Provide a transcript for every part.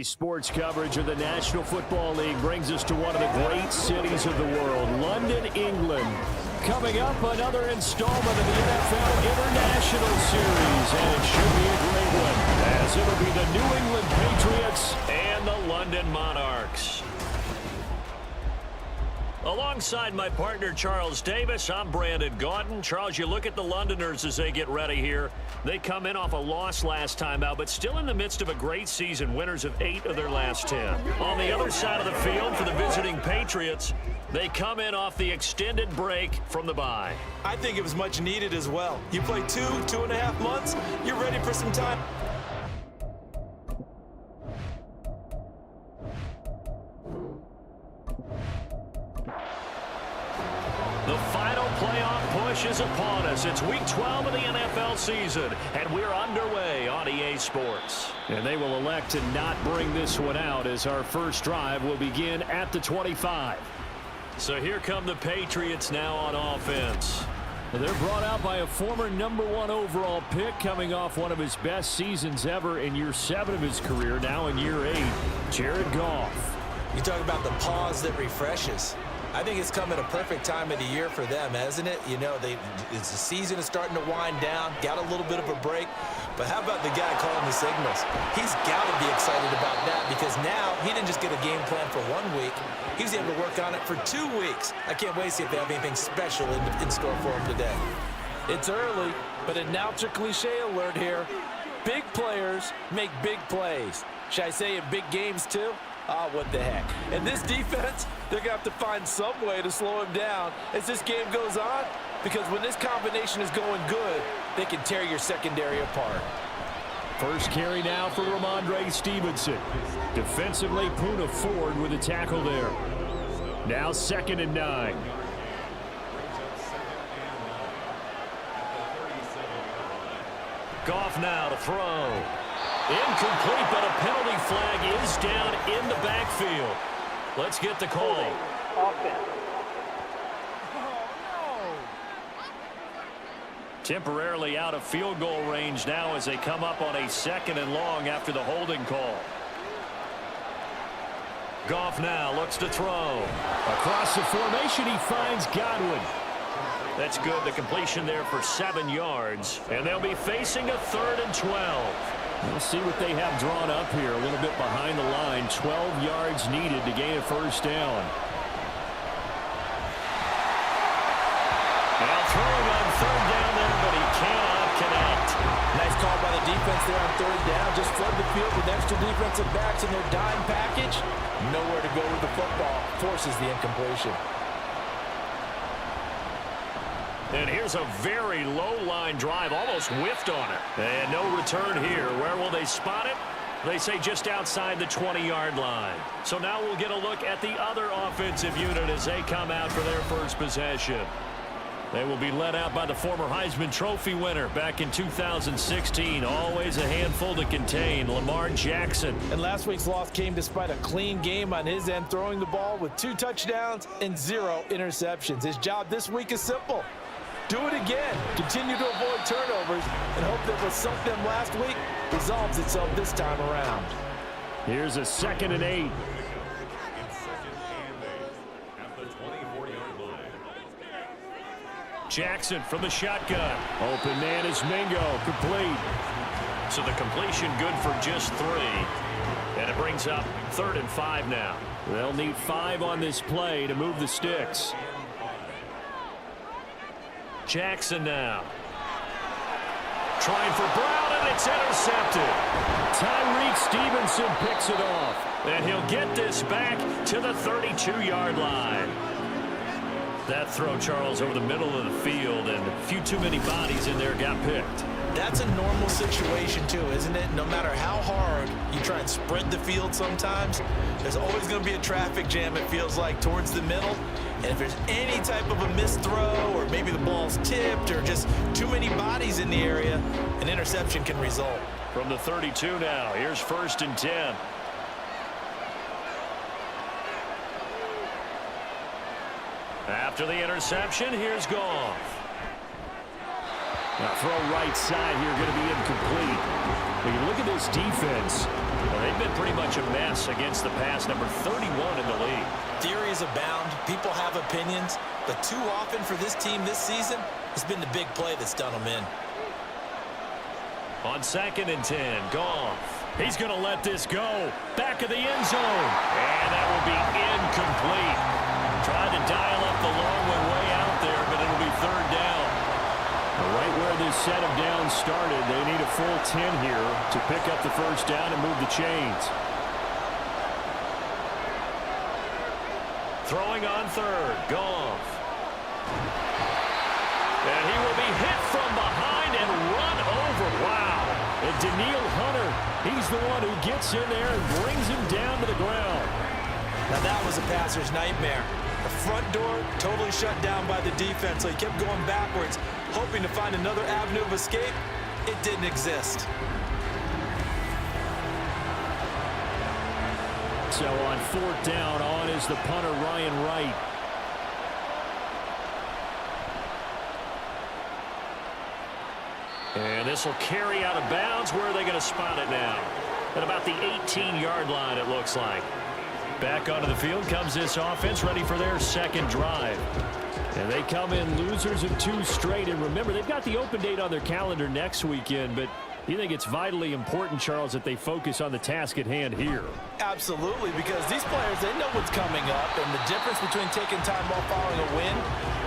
Sports coverage of the National Football League brings us to one of the great cities of the world, London, England. Coming up, another installment of the NFL International Series, and it should be a great one, as it'll be the New England Patriots and the London Monarchs. Alongside my partner, Charles Davis, I'm Brandon Gaudin. Charles, you look at the Londoners as they get ready here. They come in off a loss last time out, but still in the midst of a great season, winners of 8 of their last 10. On the other side of the field for the visiting Patriots, they come in off the extended break from the bye. I think it was much needed as well. You play 2.5 months, you're ready for some time. The final playoff push is upon us. It's week 12 of the NFL season, and we're underway on EA Sports. And they will elect to not bring this one out, as our first drive will begin at the 25. So here come the Patriots now on offense. They're brought out by a former #1 overall pick, coming off one of his best seasons ever in year 7 of his career, now in year 8, Jared Goff. You talk about the pause that refreshes. I think it's come at a perfect time of the year for them, hasn't it? You know, the season is starting to wind down, got a little bit of a break. But how about the guy calling the signals? He's got to be excited about that, because now he didn't just get a game plan for 1 week. He was able to work on it for 2 weeks. I can't wait to see if they have anything special in store for him today. It's early, but announcer cliche alert here. Big players make big plays. Should I say in big games too? Ah, what the heck. And this defense, they're going to have to find some way to slow him down as this game goes on, because when this combination is going good, they can tear your secondary apart. First carry now for Ramondre Stevenson. Defensively, Poona Ford with a tackle there. Now 2nd and 9. Goff now to throw. Incomplete, but a penalty flag is down in the backfield. Let's get the call. Temporarily out of field goal range now as they come up on a 2nd and long after the holding call. Goff now looks to throw. Across the formation, he finds Godwin. That's good. The completion there for 7 yards. And they'll be facing a 3rd and 12. We'll see what they have drawn up here. A little bit behind the line. 12 yards needed to gain a first down. Now throwing on 3rd down there, but he cannot connect. Nice call by the defense there on 3rd down. Just flood the field with extra defensive backs in their dime package. Nowhere to go with the football. Forces the incompletion. And here's a very low-line drive, almost whiffed on it. And no return here. Where will they spot it? They say just outside the 20-yard line. So now we'll get a look at the other offensive unit as they come out for their first possession. They will be led out by the former Heisman Trophy winner back in 2016. Always a handful to contain, Lamar Jackson. And last week's loss came despite a clean game on his end, throwing the ball with 2 touchdowns and 0 interceptions. His job this week is simple. Do it again. Continue to avoid turnovers and hope that what sunk them last week resolves itself this time around. Here's a 2nd and 8. Jackson from the shotgun. Open man is Mingo. Complete. So the completion good for just 3. And it brings up 3rd and 5 now. They'll need 5 on this play to move the sticks. Jackson now. Trying for Brown, and it's intercepted. Tyreek Stevenson picks it off. And he'll get this back to the 32-yard line. That throw, Charles, over the middle of the field, and a few too many bodies in there got picked. That's a normal situation too, isn't it? No matter how hard you try and spread the field sometimes, there's always going to be a traffic jam, it feels like, towards the middle. And if there's any type of a missed throw, or maybe the ball's tipped, or just too many bodies in the area, an interception can result. From the 32 now, here's 1st and 10. After the interception, here's Goff. Now throw right side here, going to be incomplete. When you look at this defense, Well, they've been pretty much a mess against the pass, number 31 in the league. Theories abound. People have opinions. But too often for this team this season, it's been the big play that's done them in. On 2nd and 10, Goff. He's going to let this go. Back of the end zone. And that will be incomplete. Tried to dial up the long one way out there, but it'll be 3rd down. Right where this set of downs started, they need a full 10 here to pick up the 1st down and move the chains. Throwing on 3rd, Goff. And he will be hit from behind and run over. Wow. And Daniil Hunter, he's the one who gets in there and brings him down to the ground. Now that was a passer's nightmare. The front door totally shut down by the defense, so he kept going backwards, hoping to find another avenue of escape. It didn't exist. So on 4th down, on is the punter, Ryan Wright. And this will carry out of bounds. Where are they going to spot it now? At about the 18-yard line, it looks like. Back onto the field comes this offense, ready for their 2nd drive. And they come in losers of 2 straight. And remember, they've got the open date on their calendar next weekend, but you think it's vitally important, Charles, that they focus on the task at hand here? Absolutely, because these players, they know what's coming up, and the difference between taking time off following a win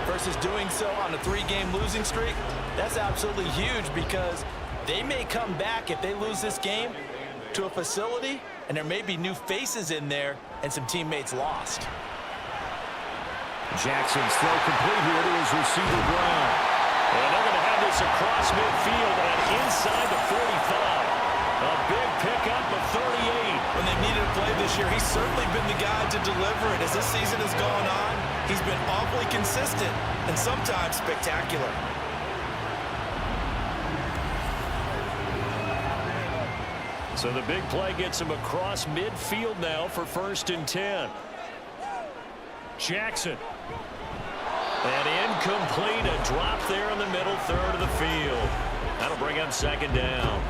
versus doing so on a 3-game losing streak, that's absolutely huge, because they may come back if they lose this game to a facility, and there may be new faces in there and some teammates lost. Jackson's throw complete here to his receiver, Brown. And they're going to have this across midfield and inside the 45. A big pickup of 38. When they needed a play this year, he's certainly been the guy to deliver it. As this season has gone on, he's been awfully consistent and sometimes spectacular. So the big play gets him across midfield now for 1st and 10. Jackson. And incomplete, a drop there in the middle 3rd of the field. That'll bring up 2nd down.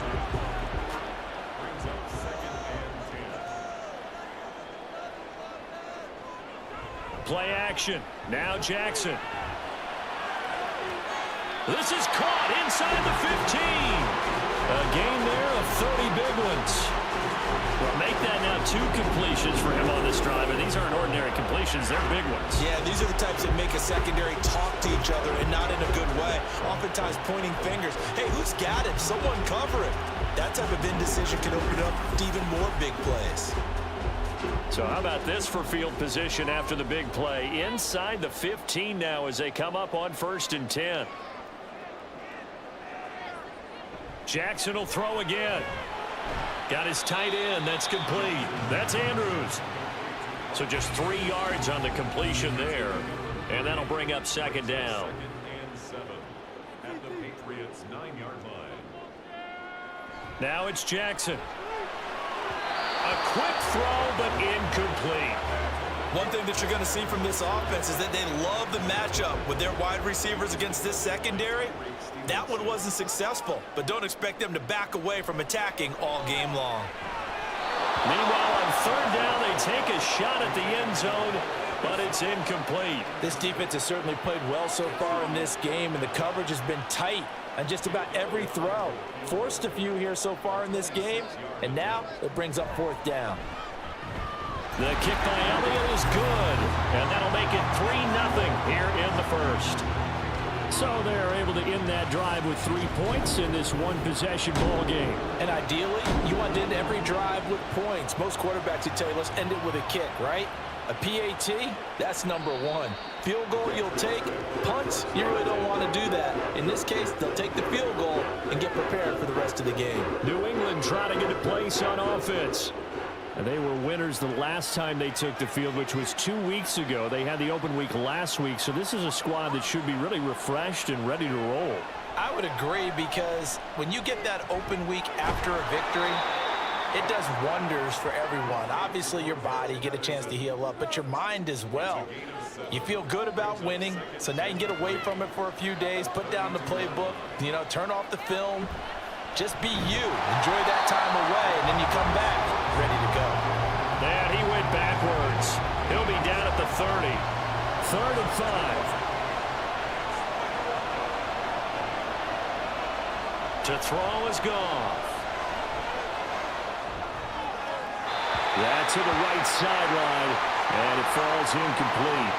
Play action. Now Jackson. This is caught inside the 15. A gain there of 30 big ones. Well, make that now 2 completions for him on this drive, and these aren't ordinary completions, they're big ones. Yeah, these are the types that make a secondary talk to each other, and not in a good way. Oftentimes pointing fingers. Hey, who's got him? Someone cover him. That type of indecision can open up to even more big plays. So how about this for field position after the big play? Inside the 15 now as they come up on 1st and 10. Jackson will throw again. Got his tight end. That's complete. That's Andrews. So just 3 yards on the completion there. And that'll bring up 2nd down. At the Patriots' 9-yard line. Now it's Jackson. A quick throw, but incomplete. One thing that you're going to see from this offense is that they love the matchup with their wide receivers against this secondary. That one wasn't successful, but don't expect them to back away from attacking all game long. Meanwhile, on 3rd down, they take a shot at the end zone, but it's incomplete. This defense has certainly played well so far in this game, and the coverage has been tight on just about every throw. Forced a few here so far in this game, and now it brings up 4th down. The kick by Elliott is good, and that'll make it 3-0 here in the 1st. So they're able to end that drive with 3 points in this one-possession ball game. And ideally, you want to end every drive with points. Most quarterbacks would tell you, let's end it with a kick, right? A PAT, that's number 1. Field goal you'll take. Punts, you really don't want to do that. In this case, they'll take the field goal and get prepared for the rest of the game. New England trying to get a place on offense. And they were winners the last time they took the field, which was 2 weeks ago. They had the open week last week, so this is a squad that should be really refreshed and ready to roll. I would agree, because when you get that open week after a victory, it does wonders for everyone. Obviously, your body, get a chance to heal up, but your mind as well. You feel good about winning, so now you can get away from it for a few days, put down the playbook, turn off the film. Just be you. Enjoy that time away, and then you come back. ready to go. And he went backwards. He'll be down at the 30. 3rd and 5. To throw is Goff. That's to the right sideline, and it falls incomplete.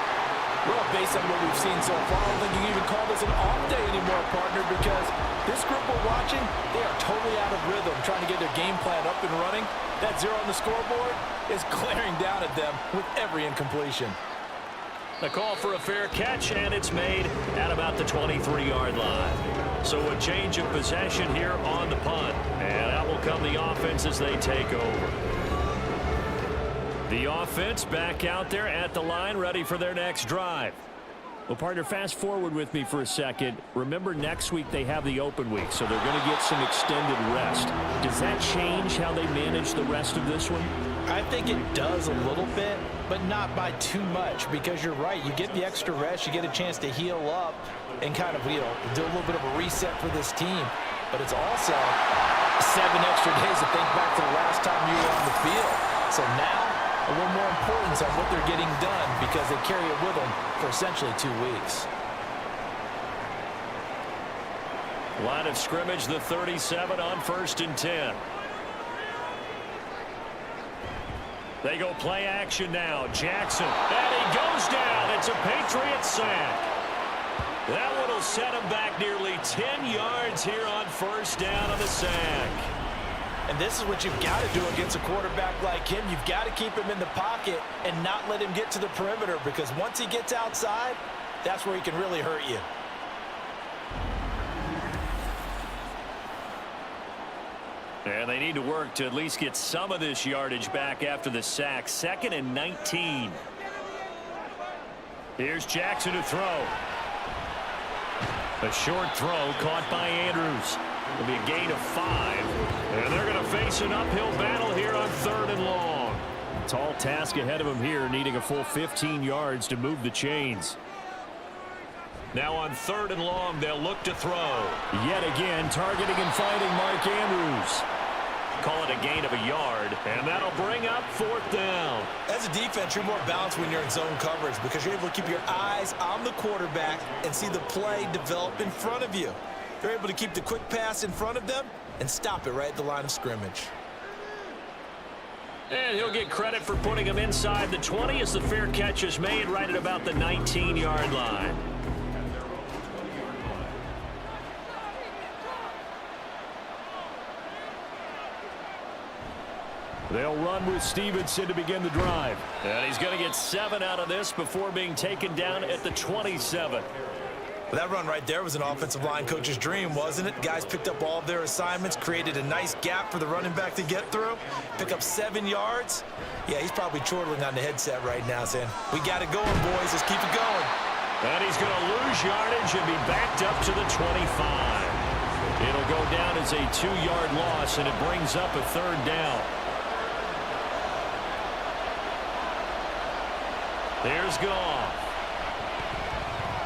Well, based on what we've seen so far, I don't think you can even call this an off day anymore, partner, because this group we're watching, they are totally out of rhythm, trying to get their game plan up and running. That 0 on the scoreboard is glaring down at them with every incompletion. The call for a fair catch, and it's made at about the 23-yard line. So a change of possession here on the punt, and out will come the offense as they take over. The offense back out there at the line, ready for their next drive. Well, partner, fast forward with me for a second. Remember, next week they have the open week, so they're going to get some extended rest. Does that change how they manage the rest of this one? I think it does a little bit, but not by too much, because you're right. You get the extra rest, you get a chance to heal up and kind of, do a little bit of a reset for this team. But it's also 7 extra days to think back to the last time you were on the field. So now, a little more importance on what they're getting done because they carry it with them for essentially 2 weeks. Line of scrimmage, the 37 on 1st and 10. They go play action now. Jackson, and he goes down. It's a Patriot sack. That one will set him back nearly 10 yards here on 1st down on the sack. And this is what you've got to do against a quarterback like him. You've got to keep him in the pocket and not let him get to the perimeter, because once he gets outside, that's where he can really hurt you. And they need to work to at least get some of this yardage back after the sack. 2nd and 19. Here's Jackson to throw. A short throw caught by Andrews. It'll be a gain of 5. And they're going to face an uphill battle here on 3rd and long. Tall task ahead of them here, needing a full 15 yards to move the chains. Now on 3rd and long, they'll look to throw. Yet again, targeting and finding Mark Andrews. Call it a gain of a yard, and that'll bring up 4th down. As a defense, you're more balanced when you're in zone coverage because you're able to keep your eyes on the quarterback and see the play develop in front of you. You're able to keep the quick pass in front of them and stop it right at the line of scrimmage. And he'll get credit for putting him inside the 20 as the fair catch is made right at about the 19-yard line. They'll run with Stevenson to begin the drive. And he's going to get 7 out of this before being taken down at the 27. Well, that run right there was an offensive line coach's dream, wasn't it? Guys picked up all of their assignments, created a nice gap for the running back to get through, pick up 7 yards. Yeah, he's probably chortling on the headset right now saying, we got it going, boys. Let's keep it going. And he's going to lose yardage and be backed up to the 25. It'll go down as a 2-yard loss, and it brings up a 3rd down. Here's Goff.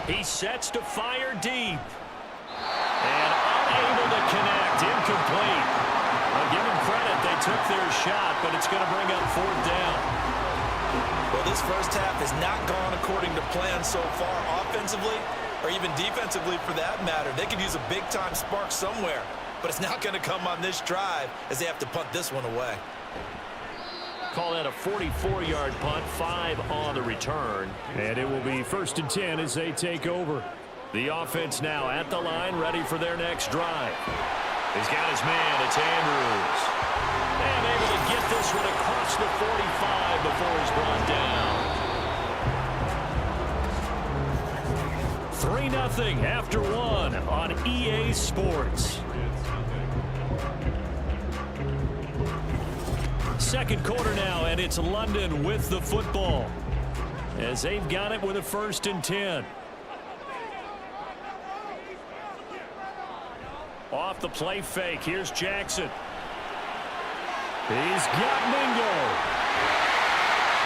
He sets to fire deep. And unable to connect. Incomplete. I'll give him credit. They took their shot, but it's going to bring up 4th down. Well, this first half has not gone according to plan so far offensively or even defensively for that matter. They could use a big-time spark somewhere, but it's not going to come on this drive as they have to punt this one away. Call that a 44-yard punt, 5 on the return. And it will be 1st and 10 as they take over. The offense now at the line, ready for their next drive. He's got his man, it's Andrews. And able to get this one across the 45 before he's brought down. 3-0 after 1 on EA Sports. Second quarter now, and it's London with the football as they've got it with a 1st and 10. Off the play fake, here's Jackson. He's got Mingo.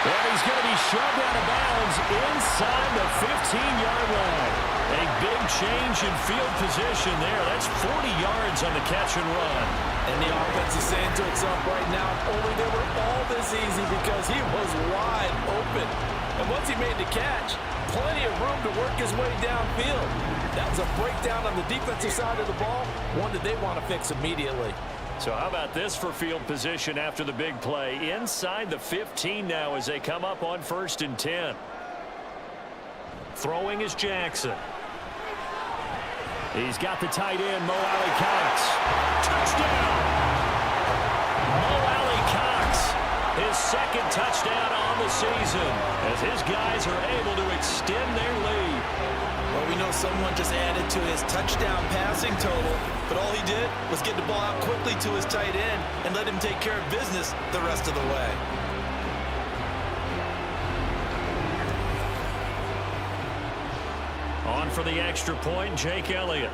And he's going to be shoved out of bounds inside the 15-yard line. A big change in field position there. That's 40 yards on the catch and run. And the offense is saying to itself right now, only they were all this easy because he was wide open. And once he made the catch, plenty of room to work his way downfield. That was a breakdown on the defensive side of the ball, one that they want to fix immediately. So how about this for field position after the big play? Inside the 15 now as they come up on 1st and 10. Throwing is Jackson. He's got the tight end, Mo Alley-Cox. Touchdown! Mo Alley-Cox, his second touchdown on the season, as his guys are able to extend their lead. Well, we know someone just added to his touchdown passing total, but all he did was get the ball out quickly to his tight end and let him take care of business the rest of the way. On for the extra point, Jake Elliott.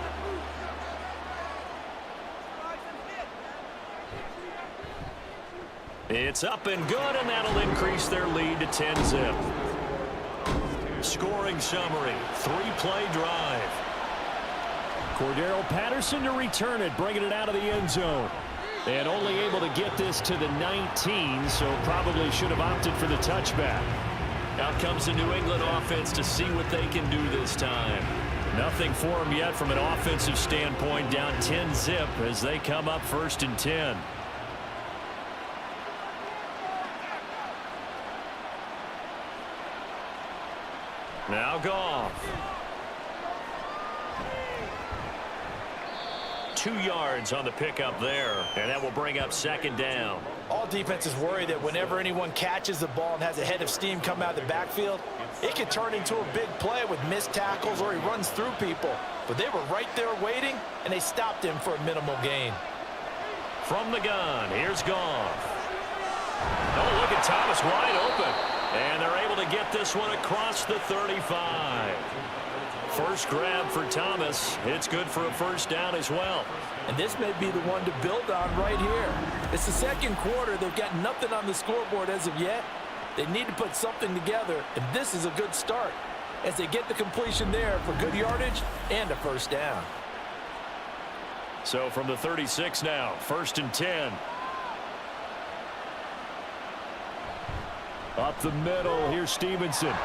It's up and good, and that'll increase their lead to 10-zip. Scoring summary, 3-play drive. Cordero Patterson to return it, bringing it out of the end zone. And only able to get this to the 19, so probably should have opted for the touchback. Out comes the New England offense to see what they can do this time. Nothing for them yet from an offensive standpoint, down 10-zip as they come up 1st and 10. Now Goff. 2 yards on the pickup there, and that will bring up 2nd down. All defenses worry that whenever anyone catches the ball and has a head of steam come out of the backfield, it can turn into a big play with missed tackles or he runs through people. But they were right there waiting, and they stopped him for a minimal gain. From the gun, here's Goff. Oh, look at Thomas wide open. And they're able to get this one across the 35. First grab for Thomas. It's good for a 1st down as well. And this may be the one to build on right here. It's the 2nd quarter. They've got nothing on the scoreboard as of yet. They need to put something together, and this is a good start as they get the completion there for good yardage and a 1st down. So from the 36 now, 1st and 10. Up the middle, here's Stevenson.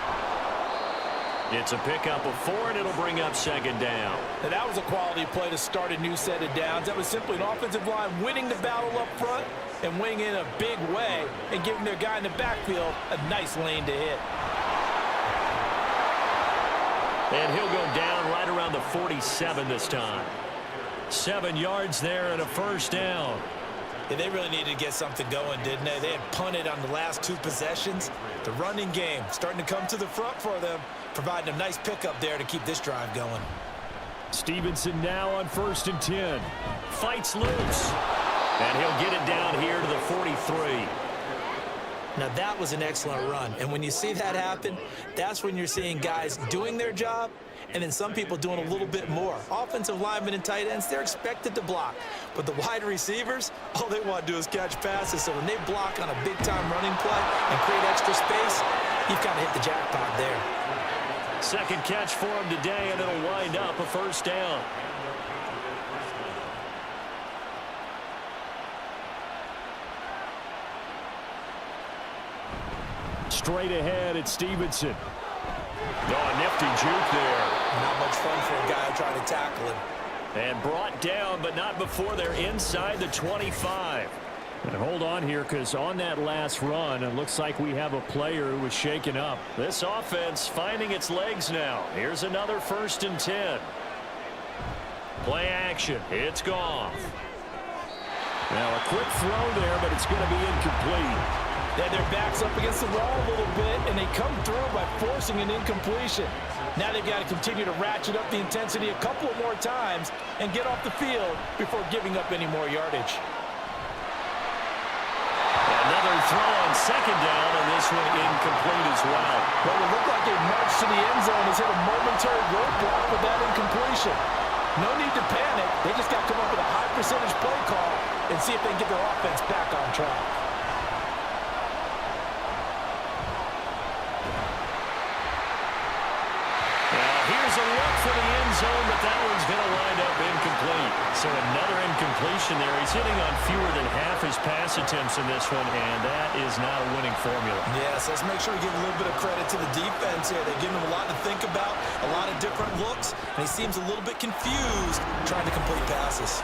It's a pickup of 4, and it'll bring up 2nd down. And that was a quality play to start a new set of downs. That was simply an offensive line winning the battle up front and winning in a big way and giving their guy in the backfield a nice lane to hit. And he'll go down right around the 47 this time. 7 yards there and a 1st down. Yeah, they really needed to get something going, didn't they? They had punted on the last 2 possessions. The running game starting to come to the front for them, providing a nice pickup there to keep this drive going. Stevenson now on 1st and 10. Fights loose. And he'll get it down here to the 43. Now, that was an excellent run. And when you see that happen, that's when you're seeing guys doing their job and then some people doing a little bit more. Offensive linemen and tight ends, they're expected to block. But the wide receivers, all they want to do is catch passes. So when they block on a big-time running play and create extra space, you've got to hit the jackpot there. 2nd catch for him today, and it'll wind up a 1st down. Straight ahead, it's Stevenson. Oh, a nifty juke there. Not much fun for a guy trying to tackle him. And brought down, but not before they're inside the 25. And hold on here, because on that last run, it looks like we have a player who was shaken up. This offense finding its legs now. Here's another 1st and 10. Play action. It's Goff. Now a quick throw there, but it's going to be incomplete. They had their backs up against the wall a little bit, and they come through by forcing an incompletion. Now they've got to continue to ratchet up the intensity a couple of more times and get off the field before giving up any more yardage. Another throw on 2nd down, and this one incomplete as well. Well, it looked like a march to the end zone has hit a momentary roadblock with that incompletion. No need to panic. They just got to come up with a high percentage play call and see if they can get their offense back on track. a look for the end zone, but that one's going to wind up incomplete. So another incompletion there. He's hitting on fewer than half his pass attempts in this one, and that is not a winning formula. Yes, let's make sure we give a little bit of credit to the defense here. They're giving him a lot to think about, a lot of different looks, and he seems a little bit confused trying to complete passes.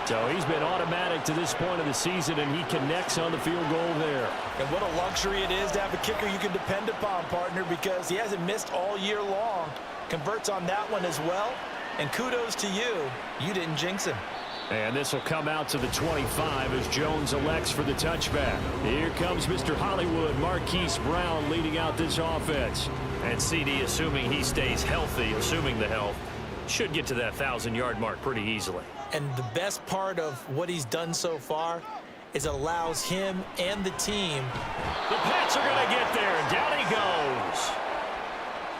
So he's been automatic to this point of the season, and he connects on the field goal there. And what a luxury it is to have a kicker you can depend upon, partner, because he hasn't missed all year long. Converts on that one as well. And kudos to you. You didn't jinx him. And this will come out to the 25 as Jones elects for the touchback. Here comes Mr. Hollywood, Marquise Brown, leading out this offense. And CD, assuming he stays healthy, assuming the health, should get to that 1,000-yard mark pretty easily. And the best part of what he's done so far is it allows him and the team. The Pats are going to get there. Down he goes.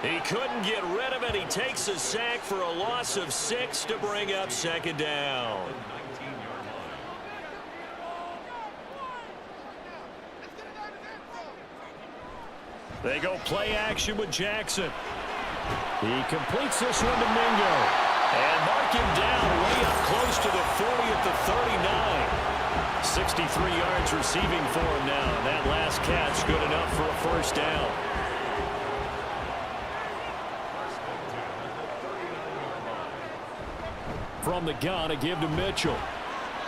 He couldn't get rid of it. He takes a sack for a loss of 6 to bring up second down. They go play action with Jackson. He completes this one to Mingo. And mark him down way up close to the 40 at the 39. 63 yards receiving for him now. That last catch good enough for a first down. From the gun, a give to Mitchell.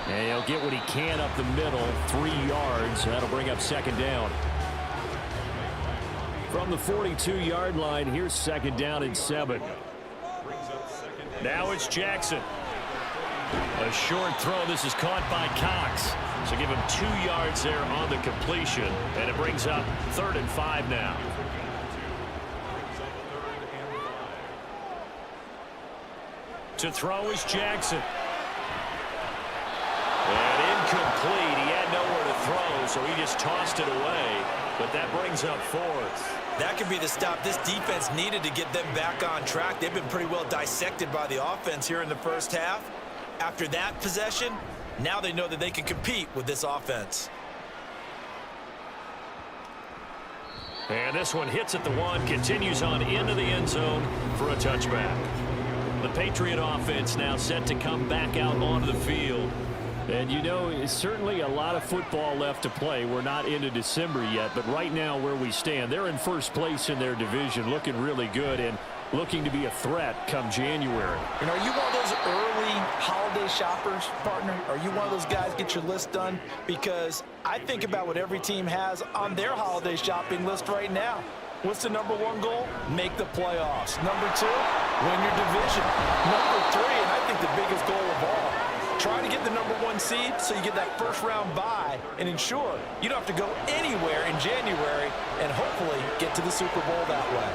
And he'll get what he can up the middle, 3 yards. That'll bring up second down. From the 42-yard line, here's second down and 7. Now it's Jackson. A short throw. This is caught by Cox. So give him 2 yards there on the completion. And it brings up 3rd and 5 now. To throw is Jackson. And incomplete. He had nowhere to throw, so he just tossed it away. But that brings up 4th. That could be the stop this defense needed to get them back on track. They've been pretty well dissected by the offense here in the first half. After that possession, now they know that they can compete with this offense. And this one hits at the 1, continues on into the end zone for a touchback. The Patriot offense now set to come back out onto the field. And, you know, it's certainly a lot of football left to play. We're not into December yet, but right now where we stand, they're in first place in their division, looking really good and looking to be a threat come January. And are you one of those early holiday shoppers, partner? Are you one of those guys get your list done? Because I think about what every team has on their holiday shopping list right now. What's the number 1 goal? Make the playoffs. Number 2, win your division. Number 3, and I think the biggest goal of all, try to get the number 1 seed so you get that first-round bye and ensure you don't have to go anywhere in January and hopefully get to the Super Bowl that way.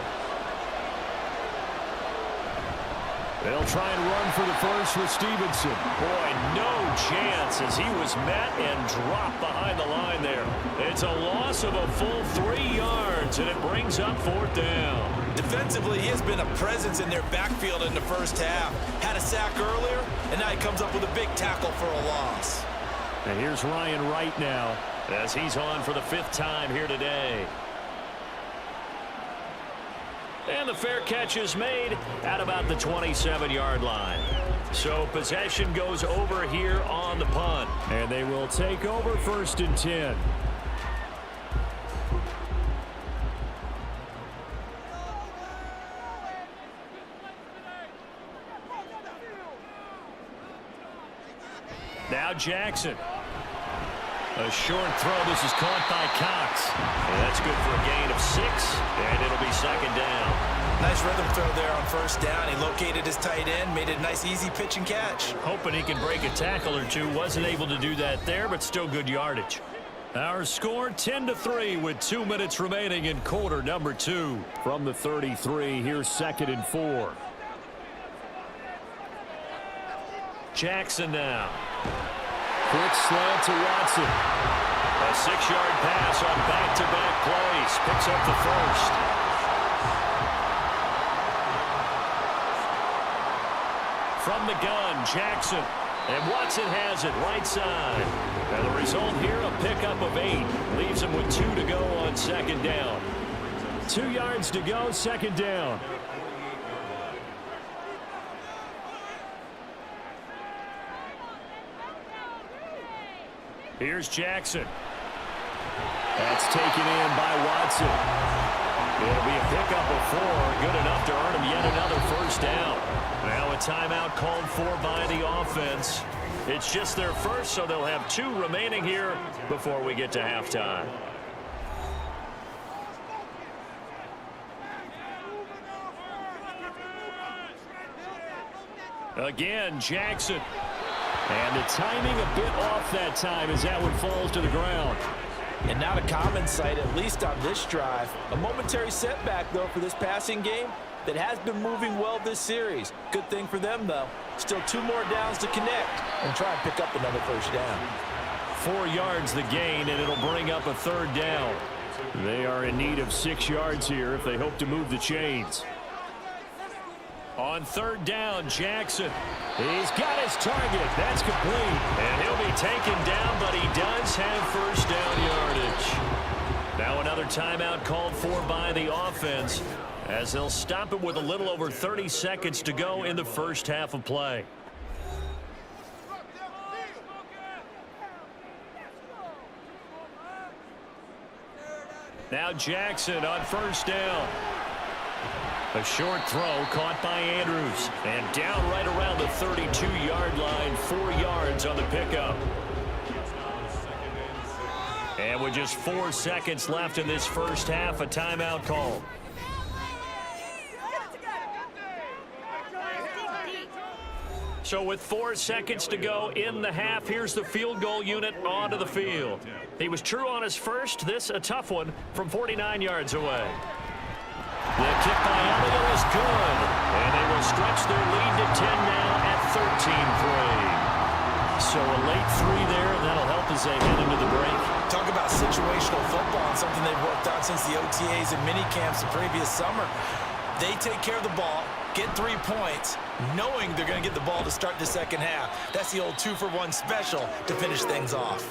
They'll try and run for the first with Stevenson. Boy, no chance as he was met and dropped behind the line there. It's a loss of a full 3 yards, and it brings up 4th down. Defensively, he has been a presence in their backfield in the first half. Had a sack earlier, and now he comes up with a big tackle for a loss. And here's Ryan Wright now as he's on for the 5th time here today. And the fair catch is made at about the 27-yard line. So possession goes over here on the punt. And they will take over 1st and 10. Now Jackson. A short throw. This is caught by Cox. And that's good for a gain of 6. And it'll be second down. Nice rhythm throw there on first down. He located his tight end, made it a nice easy pitch and catch. Hoping he can break a tackle or two. Wasn't able to do that there, but still good yardage. Our score 10-3 with 2 minutes remaining in quarter number 2. From the 33, here's 2nd and 4. Jackson now. Quick slant to Watson. A 6-yard pass on back-to-back plays. Picks up the first. From the gun, Jackson. And Watson has it right side. And the result here, a pickup of 8. Leaves him with 2 to go on second down. 2 yards to go, second down. Here's Jackson. That's taken in by Watson. It'll be a pickup of 4, good enough to earn him yet another first down. Now a timeout called for by the offense. It's just their first, so they'll have 2 remaining here before we get to halftime. Again, Jackson. And the timing a bit off that time as that one falls to the ground. And not a common sight, at least on this drive. A momentary setback, though, for this passing game that has been moving well this series. Good thing for them, though. Still 2 more downs to connect and try and pick up another first down. 4 yards the gain, and it'll bring up a 3rd down. They are in need of 6 yards here if they hope to move the chains. On 3rd down, Jackson. He's got his target. That's complete. And he'll be taken down, but he does have first down yardage. Now another timeout called for by the offense as they'll stop it with a little over 30 seconds to go in the first half of play. Now Jackson on first down. A short throw caught by Andrews. And down right around the 32-yard line, 4 yards on the pickup. And with just 4 seconds left in this first half, a timeout call. So with 4 seconds to go in the half, here's the field goal unit onto the field. He was true on his first. This a tough one from 49 yards away. The kick by Elliott is good. And they will stretch their lead to 10 now at 13-3. So a late 3 there, and that'll help as they head into the break. Talk about situational football and something they've worked on since the OTAs and mini camps the previous summer. They take care of the ball, get 3 points, knowing they're going to get the ball to start the second half. That's the old 2-for-1 special to finish things off.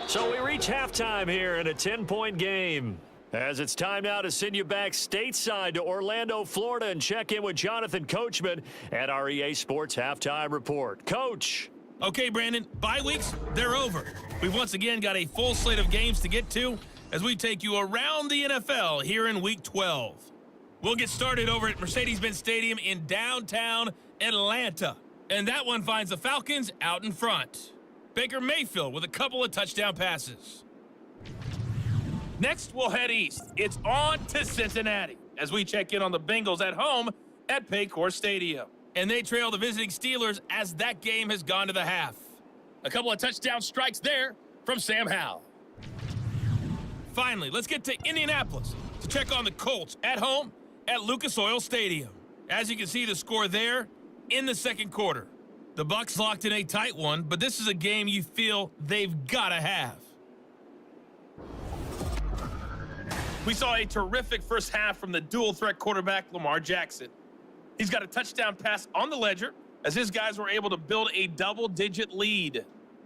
So we reach halftime here in a 10-point game. As it's time now to send you back stateside to Orlando, Florida, and check in with Jonathan Coachman at our EA Sports Halftime Report. Coach. Okay, Brandon, bye weeks, they're over. We've once again got a full slate of games to get to as we take you around the NFL here in Week 12. We'll get started over at Mercedes-Benz Stadium in downtown Atlanta. And that one finds the Falcons out in front. Baker Mayfield with a couple of touchdown passes. Next, we'll head east. It's on to Cincinnati as we check in on the Bengals at home at Paycor Stadium. And they trail the visiting Steelers as that game has gone to the half. A couple of touchdown strikes there from Sam Howell. Finally, let's get to Indianapolis to check on the Colts at home at Lucas Oil Stadium. As you can see, the score there in the second quarter. The Bucs locked in a tight one, but this is a game you feel they've got to have. We saw a terrific first half from the dual-threat quarterback, Lamar Jackson. He's got a touchdown pass on the ledger as his guys were able to build a double-digit lead.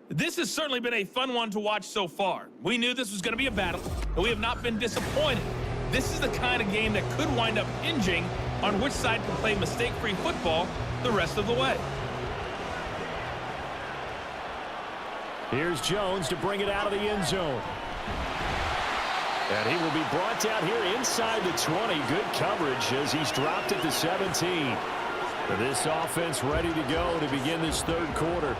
This has certainly been a fun one to watch so far. We knew this was going to be a battle, but we have not been disappointed. This is the kind of game that could wind up hinging on which side can play mistake-free football the rest of the way. Here's Jones to bring it out of the end zone. And he will be brought down here inside the 20. Good coverage as he's dropped at the 17. This offense ready to go to begin this third quarter.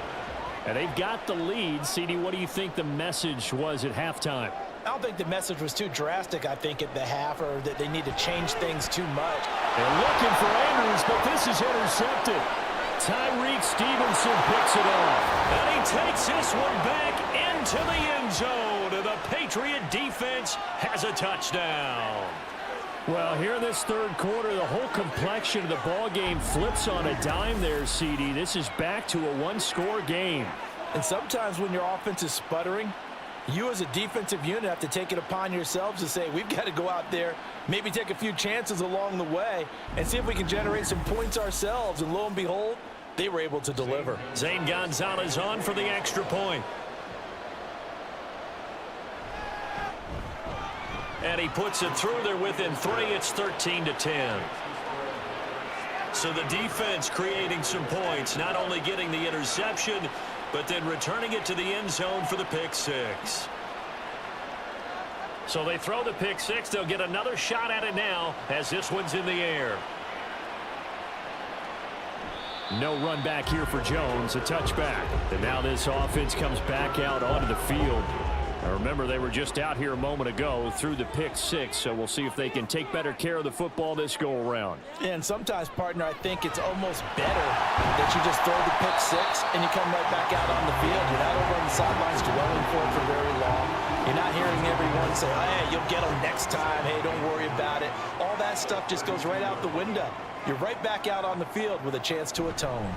And they've got the lead. CD, what do you think the message was at halftime? I don't think the message was too drastic, I think, at the half, or that they need to change things too much. They're looking for Andrews, but this is intercepted. Tyreek Stevenson picks it off. And he takes this one back into the end zone. The Patriot defense has a touchdown. Well, here in this third quarter, the whole complexion of the ball game flips on a dime there, CD. This is back to a one-score game. And sometimes when your offense is sputtering, you as a defensive unit have to take it upon yourselves to say, we've got to go out there, maybe take a few chances along the way, and see if we can generate some points ourselves. And lo and behold, they were able to deliver. Zane Gonzalez on for the extra point. And he puts it through there within 3. It's 13-10. So the defense creating some points, not only getting the interception, but then returning it to the end zone for the pick six. So they throw the pick six. They'll get another shot at it now as this one's in the air. No run back here for Jones, a touchback. And now this offense comes back out onto the field. Now remember, they were just out here a moment ago through the pick six, so we'll see if they can take better care of the football this go-around. And sometimes, partner, I think it's almost better that you just throw the pick six and you come right back out on the field. You're not over on the sidelines dwelling for it for very long. You're not hearing everyone say, hey, you'll get them next time. Hey, don't worry about it. All that stuff just goes right out the window. You're right back out on the field with a chance to atone.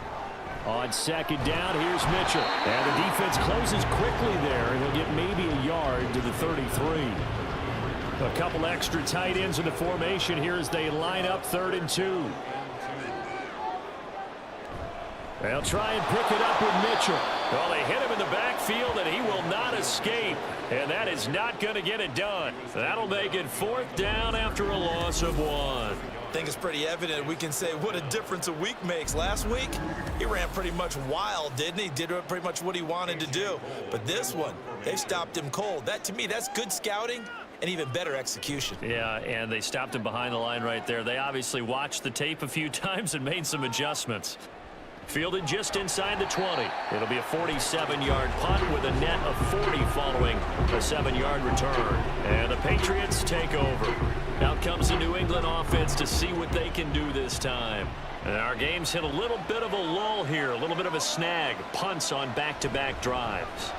On second down, here's Mitchell. And the defense closes quickly there, and he'll get maybe a yard to the 33. A couple extra tight ends in the formation here as they line up 3rd and 2. They'll try and pick it up with Mitchell. Well, they hit him in the backfield, and he will not escape. And that is not going to get it done. That'll make it 4th down after a loss of 1. I think it's pretty evident. We can say what a difference a week makes. Last week, he ran pretty much wild, didn't he? Did pretty much what he wanted to do. But this one, they stopped him cold. That, to me, that's good scouting and even better execution. Yeah, and they stopped him behind the line right there. They obviously watched the tape a few times and made some adjustments. Fielded just inside the 20. It'll be a 47-yard punt with a net of 40 following a 7-yard return. And the Patriots take over. Out comes the New England offense to see what they can do this time. And our game's hit a little bit of a lull here, a little bit of a snag. Punts on back-to-back drives.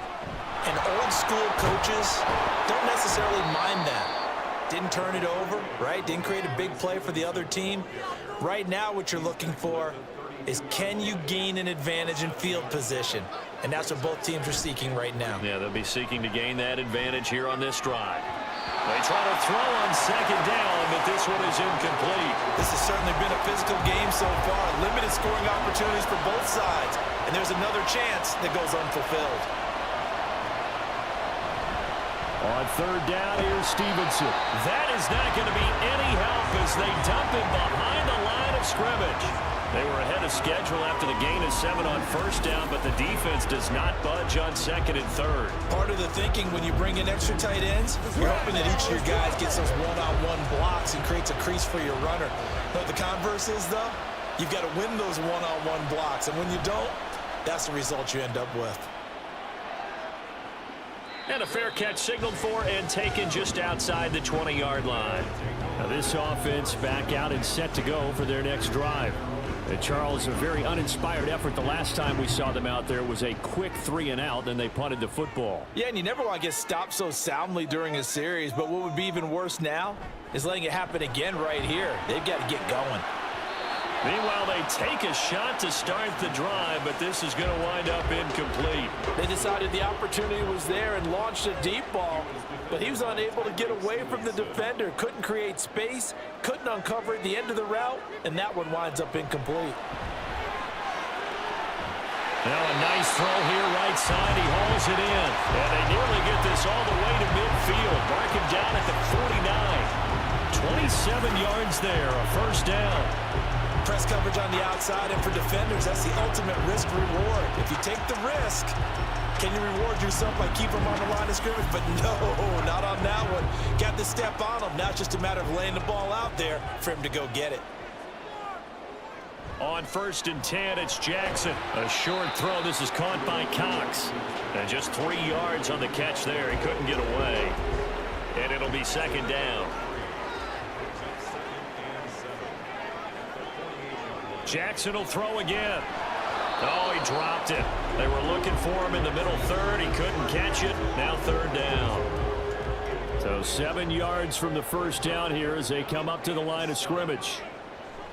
And old school coaches don't necessarily mind that. Didn't turn it over, right? Didn't create a big play for the other team. Right now what you're looking for is, can you gain an advantage in field position? And that's what both teams are seeking right now. Yeah, they'll be seeking to gain that advantage here on this drive. They try to throw on second down, but this one is incomplete. This has certainly been a physical game so far. Limited scoring opportunities for both sides. And there's another chance that goes unfulfilled. On 3rd down, here's Stevenson. That is not going to be any help as they dump him behind the line of scrimmage. They were ahead of schedule after the gain of 7 on 1st down, but the defense does not budge on 2nd and 3rd. Part of the thinking when you bring in extra tight ends, you're hoping that each of your guys gets those one-on-one blocks and creates a crease for your runner. But the converse is, though, you've got to win those one-on-one blocks. And when you don't, that's the result you end up with. And a fair catch signaled for and taken just outside the 20-yard line. Now this offense back out and set to go for their next drive. And Charles, a very uninspired effort. The last time we saw them out there was a quick 3-and-out, then they punted the football. Yeah, and you never want to get stopped so soundly during a series, but what would be even worse now is letting it happen again right here. They've got to get going. Meanwhile, they take a shot to start the drive, but this is going to wind up incomplete. They decided the opportunity was there and launched a deep ball, but he was unable to get away from the defender. Couldn't create space, couldn't uncover the end of the route, and that one winds up incomplete. Now a nice throw here right side. He hauls it in, and they nearly get this all the way to midfield. Mark him down at the 49. 27 yards there, a 1st down. Press coverage on the outside, and for defenders, that's the ultimate risk-reward. If you take the risk, can you reward yourself by keeping them on the line of scrimmage? But no, not on that one. Got to step on him. Now it's just a matter of laying the ball out there for him to go get it. On 1st and 10, it's Jackson. A short throw. This is caught by Cox. And just 3 yards on the catch there. He couldn't get away. And it'll be 2nd down. Jackson will throw again. Oh, he dropped it. They were looking for him in the middle 3rd. He couldn't catch it. Now 3rd down. So 7 yards from the 1st down here as they come up to the line of scrimmage.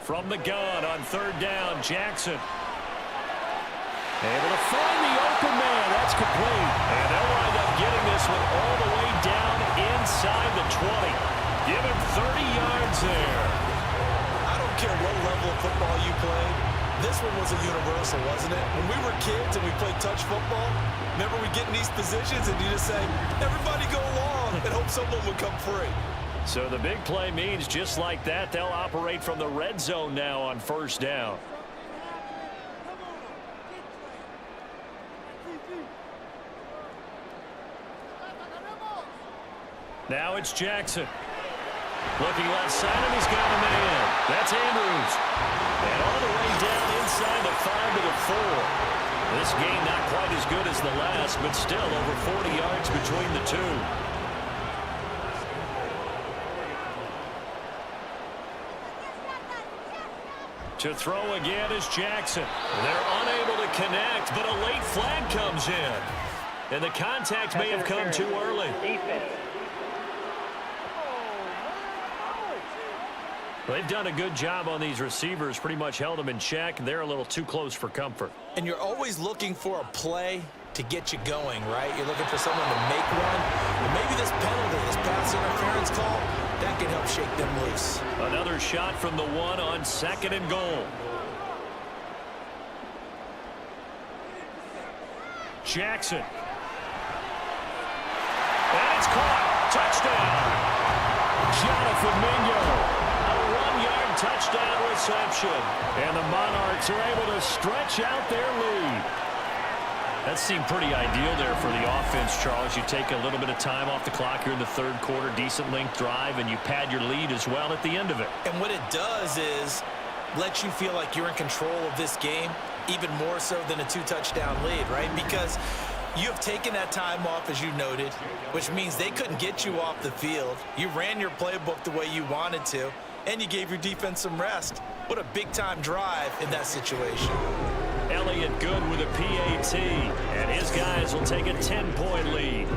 From the gun on 3rd down, Jackson. Able to find the open man. That's complete. And they'll wind up getting this one all the way down inside the 20. Give him 30 yards there. I don't care what level of football you play. This one was a universal, wasn't it? When we were kids and we played touch football, remember we get in these positions and you just say, everybody go along and hope someone would come free. So the big play means just like that, they'll operate from the red zone now on 1st down. Now it's Jackson. Looking left side, and he's got a man. That's Andrews. And all the way down inside the 5 to the 4. This game not quite as good as the last, but still over 40 yards between the two. To throw again is Jackson. They're unable to connect, but a late flag comes in. And the contact may have come too early. They've done a good job on these receivers, pretty much held them in check. They're a little too close for comfort. And you're always looking for a play to get you going, right? You're looking for someone to make one. And maybe this penalty, this pass interference call, that can help shake them loose. Another shot from the 1 on 2nd and goal. Jackson. And it's caught. Touchdown. Jonathan Mingo. Touchdown reception. And the Monarchs are able to stretch out their lead. That seemed pretty ideal there for the offense, Charles. You take a little bit of time off the clock here in the 3rd quarter, decent length drive, and you pad your lead as well at the end of it. And what it does is let you feel like you're in control of this game, even more so than a 2-touchdown lead, right? Because you have taken that time off, as you noted, which means they couldn't get you off the field. You ran your playbook the way you wanted to, and you gave your defense some rest. What a big-time drive in that situation. Elliott Good with a PAT, and his guys will take a 10-point lead.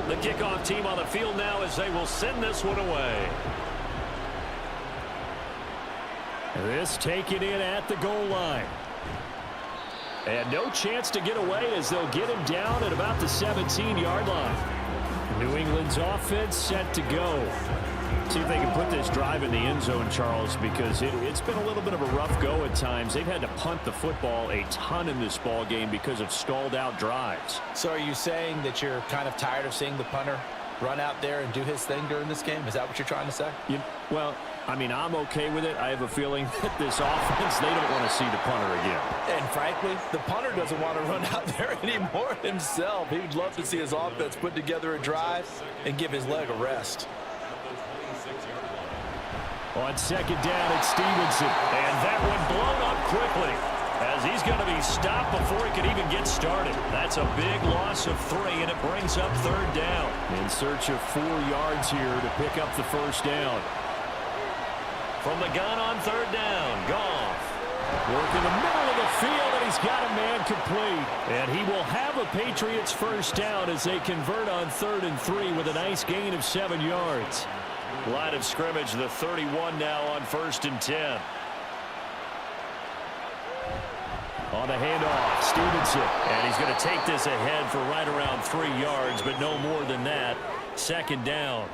The kickoff team on the field now as they will send this one away. This taken in at the goal line. And no chance to get away as they'll get him down at about the 17-yard line. New England's offense set to go. See if they can put this drive in the end zone, Charles, because it's been a little bit of a rough go at times. They've had to punt the football a ton in this ball game because of stalled-out drives. So are you saying that you're kind of tired of seeing the punter run out there and do his thing during this game? Is that what you're trying to say? Well, I mean, I'm okay with it. I have a feeling that this offense, they don't want to see the punter again. And frankly, the punter doesn't want to run out there anymore himself. He would love to see his offense put together a drive and give his leg a rest. On 2nd down, it's Stevenson. And that one blown up quickly as he's going to be stopped before he can even get started. That's a big loss of 3, and it brings up 3rd down. In search of 4 yards here to pick up the 1st down. From the gun on 3rd down, Goff. Work in the middle of the field, and he's got a man complete. And he will have a Patriots 1st down as they convert on 3rd and 3 with a nice gain of 7 yards. Line of scrimmage, the 31 now on 1st and 10. On the handoff, Stevenson. And he's going to take this ahead for right around 3 yards, but no more than that. 2nd down.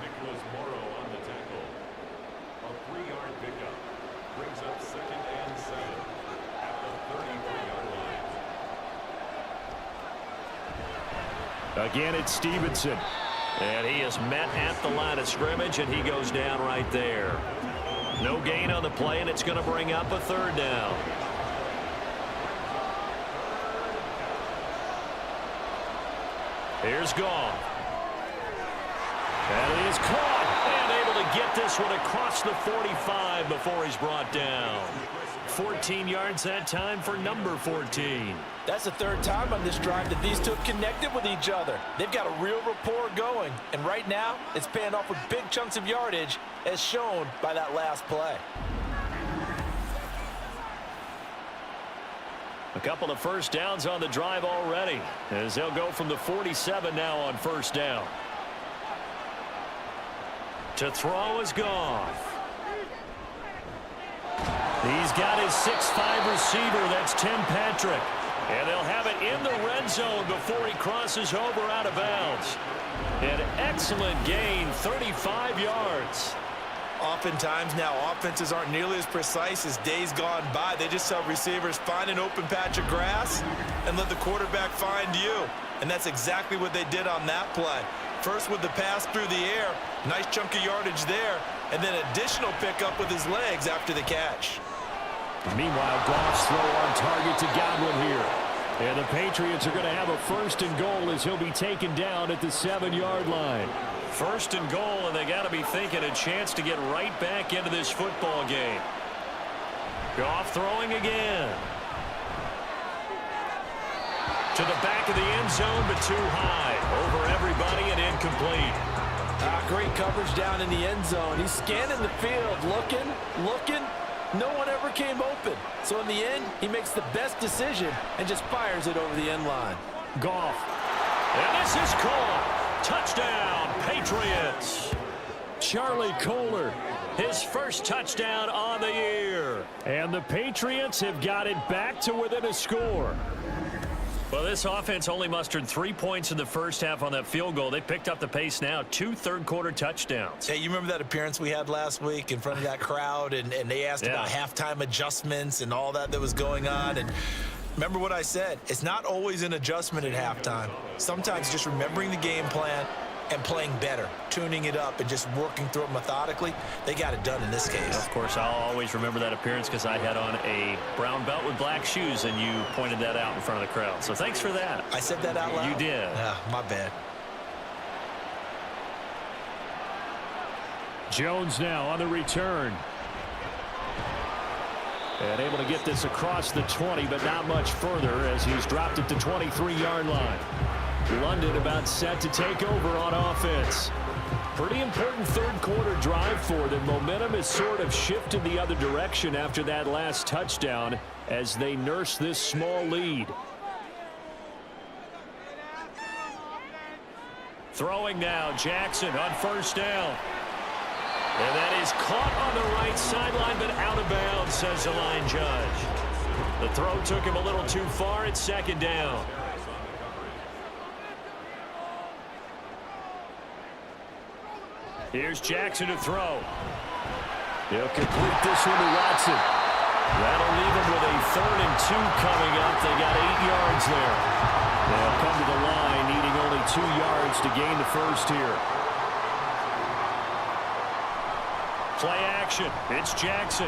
Again, it's Stevenson. And he is met at the line of scrimmage, and he goes down right there. No gain on the play, and it's going to bring up a 3rd down. Here's Goff. And he is caught and able to get this one across the 45 before he's brought down. 14 yards that time for number 14. That's the 3rd time on this drive that these two have connected with each other. They've got a real rapport going, and right now it's paying off with big chunks of yardage as shown by that last play. A couple of 1st downs on the drive already as they'll go from the 47 now on 1st down. To throw is Goff. He's got his 6'5" receiver. That's Tim Patrick. And they'll have it in the red zone before he crosses over out of bounds. An excellent gain, 35 yards. Oftentimes now offenses aren't nearly as precise as days gone by. They just tell receivers, find an open patch of grass and let the quarterback find you. And that's exactly what they did on that play. First with the pass through the air, nice chunk of yardage there, and then additional pickup with his legs after the catch. Meanwhile, Goff's throw on target to Godwin here. And the Patriots are going to have a 1st and goal as he'll be taken down at the 7-yard line. 1st and goal, and they got to be thinking a chance to get right back into this football game. Goff throwing again. To the back of the end zone, but too high. Over everybody and incomplete. Great coverage down in the end zone. He's scanning the field, looking. No one ever came open. So in the end, he makes the best decision and just fires it over the end line. Goff. And this is caught. Touchdown, Patriots. Charlie Kohler, his first touchdown on the year. And the Patriots have got it back to within a score. Well, this offense only mustered 3 points in the first half on that field goal. They picked up the pace now. 2 third-quarter touchdowns. Hey, you remember that appearance we had last week in front of that crowd, and they asked about halftime adjustments and all that was going on, and remember what I said. It's not always an adjustment at halftime. Sometimes just remembering the game plan and playing better, tuning it up and just working through it methodically. They got it done in this case. Of course, I'll always remember that appearance because I had on a brown belt with black shoes, and you pointed that out in front of the crowd. So thanks for that. I said that out loud? You did. My bad. Jones now on the return. And able to get this across the 20, but not much further as he's dropped it to 23-yard line. London about set to take over on offense. Pretty important third-quarter drive for them. Momentum has sort of shifted the other direction after that last touchdown as they nurse this small lead. Throwing now, Jackson on 1st down. And that is caught on the right sideline, but out of bounds, says the line judge. The throw took him a little too far. It's 2nd down. Here's Jackson to throw. He'll complete this one to Watson. That'll leave him with a 3rd and 2 coming up. They got 8 yards there. They'll come to the line, needing only 2 yards to gain the first here. Play action. It's Jackson.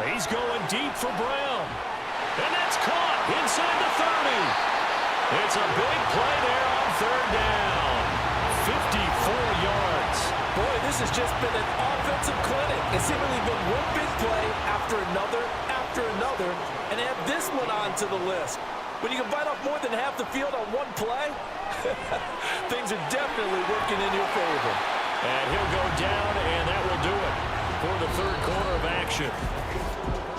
He's going deep for Brown. And that's caught inside the 30. It's a big play there on 3rd down. 54 yards. Boy, this has just been an offensive clinic. It's seemingly been one big play after another, and add this one onto the list. When you can bite off more than half the field on one play, things are definitely working in your favor. And he'll go down, and that will do it for the 3rd quarter of action.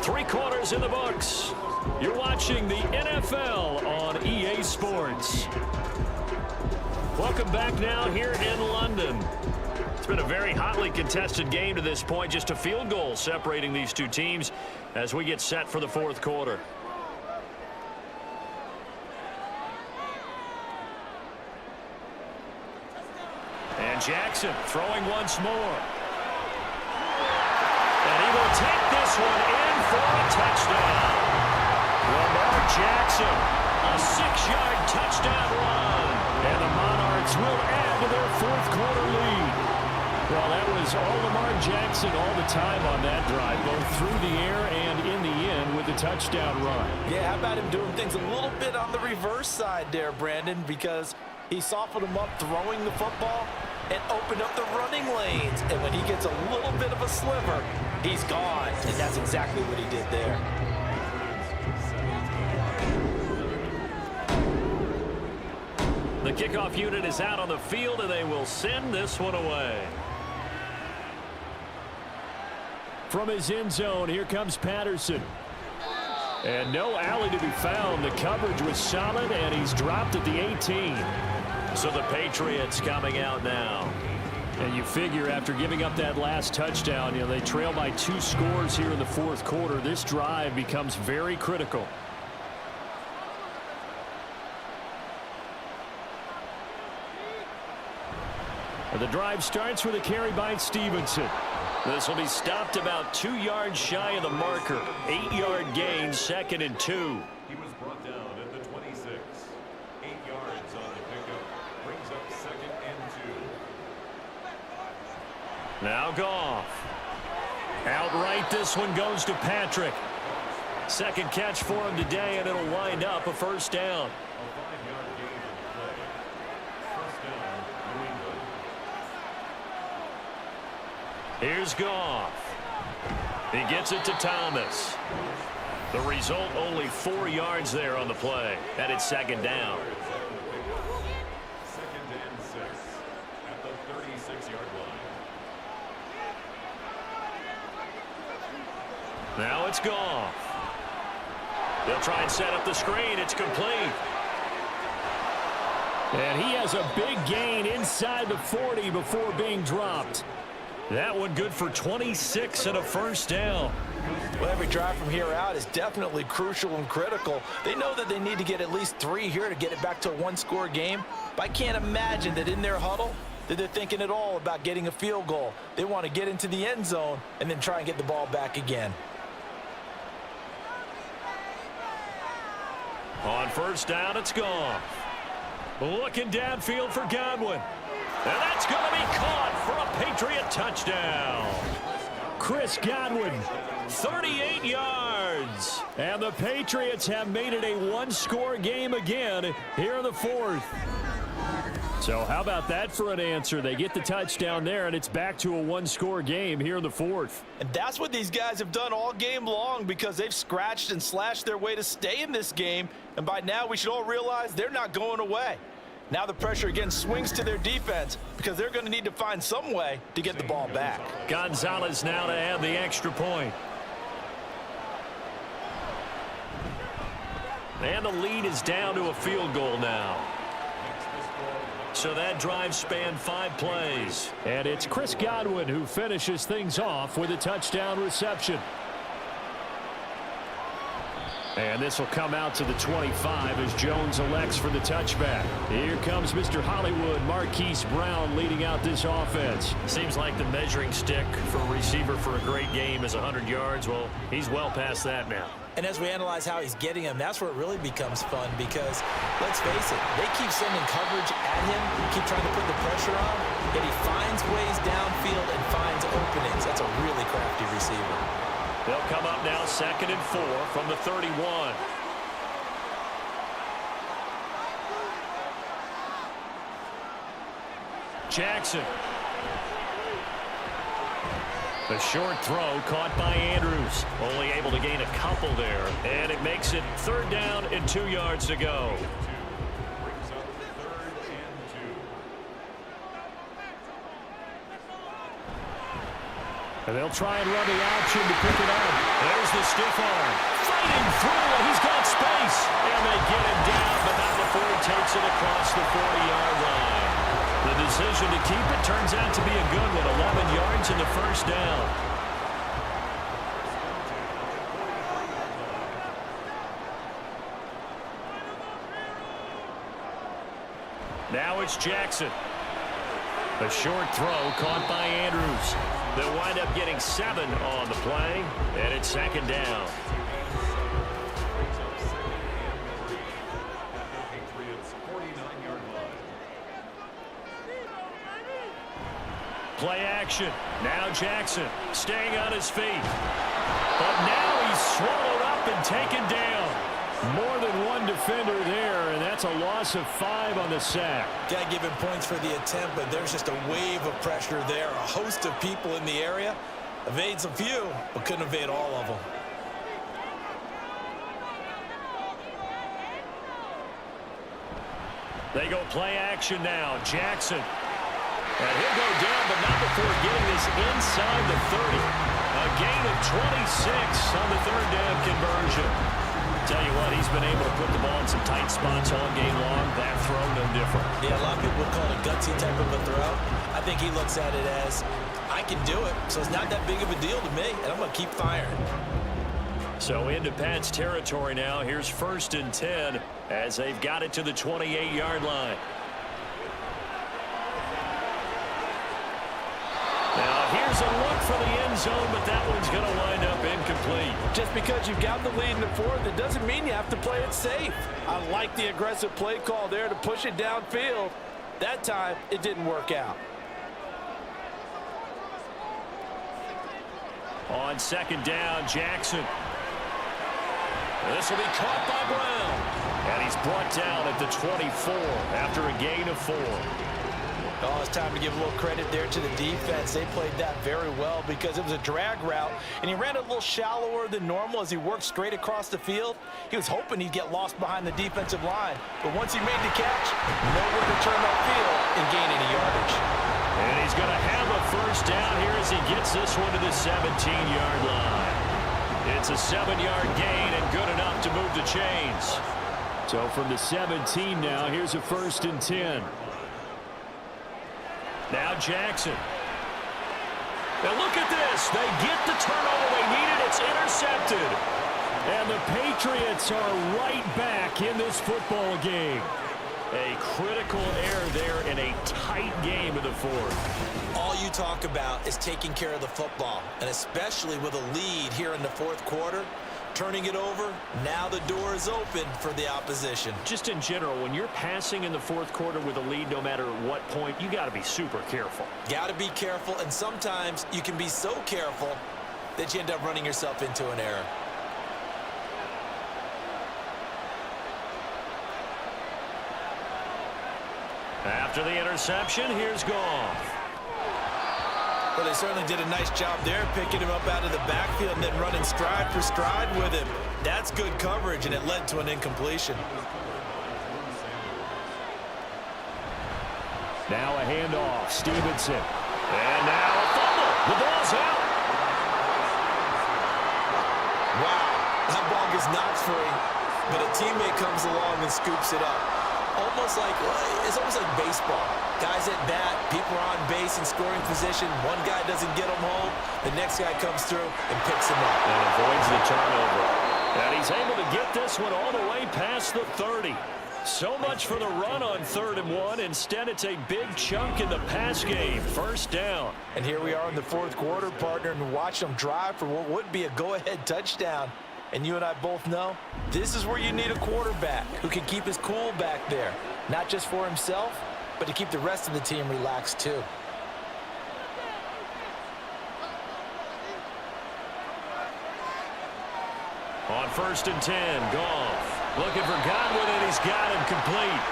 3 quarters in the books. You're watching the NFL on EA Sports. Welcome back now here in London. It's been a very hotly contested game to this point. Just a field goal separating these two teams as we get set for the 4th quarter. And Jackson throwing once more. And he will take this one in for a touchdown. Lamar Jackson, a 6-yard touchdown run. And the Monarchs will add to their 4th quarter lead. Well, that was all Lamar Jackson all the time on that drive, both through the air and in the end with the touchdown run. Yeah, how about him doing things a little bit on the reverse side there, Brandon, because he softened him up throwing the football and opened up the running lanes. And when he gets a little bit of a sliver, he's gone. And that's exactly what he did there. The kickoff unit is out on the field, and they will send this one away. From his end zone, here comes Patterson. And no alley to be found. The coverage was solid, and he's dropped at the 18. So the Patriots coming out now. And you figure after giving up that last touchdown, you know, they trail by 2 scores here in the 4th quarter. This drive becomes very critical. And the drive starts with a carry by Stevenson. This will be stopped about 2 yards shy of the marker. 8-yard gain, 2nd and 2. He was brought down at the 26. 8 yards on the pickup. Brings up 2nd and 2. Now Goff. Outright, this one goes to Patrick. Second catch for him today, and it'll wind up a first down. A 5-yard gain on the play. First down, New England. Here's Goff. He gets it to Thomas. The result, only 4 yards there on the play, and it's second down. Second and 6 at the 36-yard line. Now it's Goff. They'll try and set up the screen. It's complete. And he has a big gain inside the 40 before being dropped. That one good for 26 and a first down. Well, every drive from here out is definitely crucial and critical. They know that they need to get at least 3 here to get it back to a one-score game. But I can't imagine that in their huddle that they're thinking at all about getting a field goal. They want to get into the end zone and then try and get the ball back again. On first down, it's Goff. Looking downfield for Godwin. And that's going to be caught for a Patriot touchdown. Chris Godwin, 38 yards. And the Patriots have made it a one-score game again here in the fourth. So how about that for an answer? They get the touchdown there, and it's back to a one-score game here in the fourth. And that's what these guys have done all game long because they've scratched and slashed their way to stay in this game. And by now, we should all realize they're not going away. Now the pressure again swings to their defense because they're going to need to find some way to get the ball back. Gonzalez now to add the extra point. And the lead is down to a field goal now. So that drive spanned 5 plays. And it's Chris Godwin who finishes things off with a touchdown reception. And this will come out to the 25 as Jones elects for the touchback. Here comes Mr. Hollywood, Marquise Brown leading out this offense. Seems like the measuring stick for a receiver for a great game is 100 yards. Well, he's well past that now. And as we analyze how he's getting him, that's where it really becomes fun because, let's face it, they keep sending coverage at him, keep trying to put the pressure on, yet he finds ways downfield and finds openings. That's a really crafty receiver. They'll come up now 2nd and 4 from the 31. Jackson. A short throw caught by Andrews. Only able to gain a couple there. And it makes it 3rd down and 2 yards to go. Brings up 3rd and 2. And they'll try and run the option to pick it up. There's the stiff arm. Fighting through it. He's got space. And they get him down, but not before he takes it across the 40-yard line. The decision to keep it turns out to be a good one. 11 yards in the first down. Now it's Jackson. A short throw caught by Andrews. They'll wind up getting 7 on the play, and it's 2nd down. Brings up 2nd and 3 at the Patriots' 49-yard line. Play action. Now Jackson staying on his feet. But now he's swallowed up and taken down. More than one defender there, and that's a loss of 5 on the sack. Got to give him points for the attempt, but there's just a wave of pressure there. A host of people in the area. Evades a few, but couldn't evade all of them. They go play action now. Jackson. And he'll go down, but not before getting this inside the 30. A gain of 26 on the 3rd down conversion. Tell you what, he's been able to put the ball in some tight spots all game long. That throw, no different. Yeah, a lot of people would call it a gutsy type of a throw. I think he looks at it as, I can do it, so it's not that big of a deal to me, and I'm going to keep firing. So into Pat's territory now. Here's 1st and 10 as they've got it to the 28-yard line. Now here's a look for the end zone, but that one's going to wind up incomplete. Just because you've got the lead in the fourth, it doesn't mean you have to play it safe. I like the aggressive play call there to push it downfield. That time, it didn't work out. On 2nd down, Jackson. This will be caught by Brown. And he's brought down at the 24 after a gain of 4. Oh, it's time to give a little credit there to the defense. They played that very well because it was a drag route, and he ran a little shallower than normal as he worked straight across the field. He was hoping he'd get lost behind the defensive line, but once he made the catch, nowhere to turn upfield and gain any yardage. And he's going to have a first down here as he gets this one to the 17-yard line. It's a 7-yard gain and good enough to move the chains. So from the 17 now, here's a 1st and 10. Now Jackson. Now look at this. They get the turnover they needed. It's intercepted. And the Patriots are right back in this football game. A critical error there in a tight game in the 4th. All you talk about is taking care of the football, and especially with a lead here in the 4th quarter. Turning it over, now the door is open for the opposition. Just in general, when you're passing in the 4th quarter with a lead, no matter what point, you got to be super careful. Got to be careful, and sometimes you can be so careful that you end up running yourself into an error. After the interception, here's Goff. Well, they certainly did a nice job there, picking him up out of the backfield and then running stride for stride with him. That's good coverage, and it led to an incompletion. Now a handoff, Stevenson. And now a fumble. The ball's out. Wow, that ball gets knocked free, but a teammate comes along and scoops it up. It's almost like baseball. Guys at bat, people are on base in scoring position. One guy doesn't get him home. The next guy comes through and picks him up. And avoids the turnover. And he's able to get this one all the way past the 30. So much for the run on 3rd and 1. Instead, it's a big chunk in the pass game. First down. And here we are in the 4th quarter, partner, and watch them drive for what would be a go-ahead touchdown. And you and I both know this is where you need a quarterback who can keep his cool back there. Not just for himself, but to keep the rest of the team relaxed too. On 1st and 10, Goff. Looking for Godwin, and he's got him complete.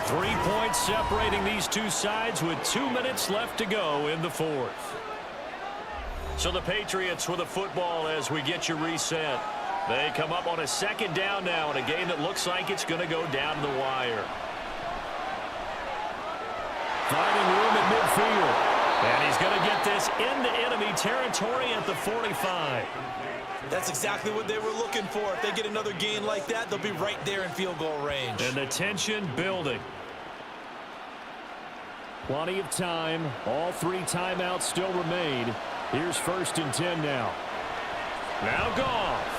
Three points separating these two sides with 2 minutes left to go in the 4th. So the Patriots with the football as we get you reset. They come up on a 2nd down now in a game that looks like it's going to go down to the wire. Finding room at midfield. And he's going to get this into enemy territory at the 45. That's exactly what they were looking for. If they get another gain like that, they'll be right there in field goal range. And the tension building. Plenty of time. All 3 timeouts still remain. Here's 1st and 10 now. Now Goff.